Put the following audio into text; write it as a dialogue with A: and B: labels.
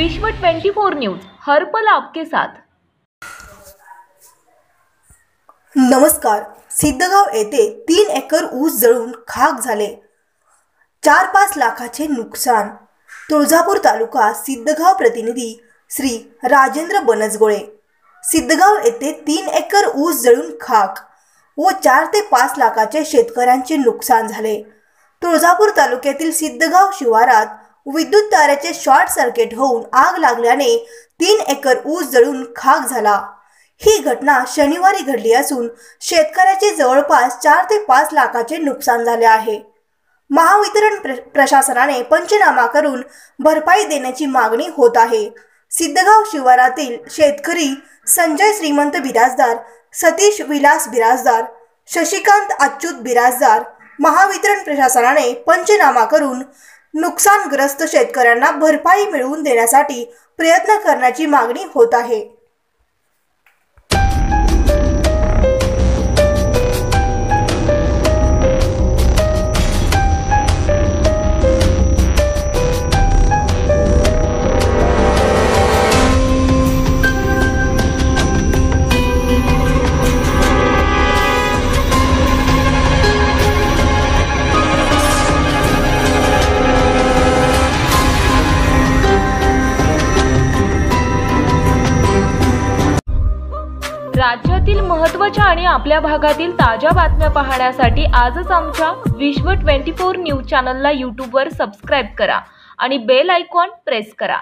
A: विश्व 24 न्यूज हर पल आपके साथ।
B: नमस्कार। सिद्धगाव येथे 3 एकर ऊस जळून खाक झाले। 4-5 लाखाचे नुकसान। तुळजापूर तालुका सिद्धगाव प्रतिनिधी श्री राजेंद्र बनसगोळे। सिद्धगाव येथे 3 एकर ऊस जळून खाक व 4 ते 5 लाखाचे शेतकऱ्यांचे नुकसान झाले। तुळजापूर तालुक्यातील सिद्धगाव शिवारात विद्युत तारेचे शॉर्ट सर्किट होऊन आग लागल्याने 3 एकर ऊस जळून खाक झाला। ही घटना शनिवारी घडली असून शेतकऱ्याचे जवळपास 4 ते 5 लाखाचे नुकसान झाले आहे। महावितरण प्रशासनाने पंचनामा करून भरपाई देण्याची मागणी होत आहे। सिद्धगाव शिवारातील शेतकरी संजय श्रीमंत बिराजदार, सतीश विलास बिराजदार, शशिकांत अच्युत बिराजदार महावितरण प्रशासनाने पंचनामा करून नुकसानग्रस्त शेतकऱ्यांना भरपाई मिळवून देण्यासाठी प्रयत्न करण्याची मागणी होत आहे।
A: राज्यातील महत्त्वाच्या आणि आपल्या भागातील ताज्या बातम्या पाहण्यासाठी आजच आमच्या विश्व 24 न्यूज चॅनलला YouTube वर सबस्क्राइब करा आणि बेल आयकॉन प्रेस करा।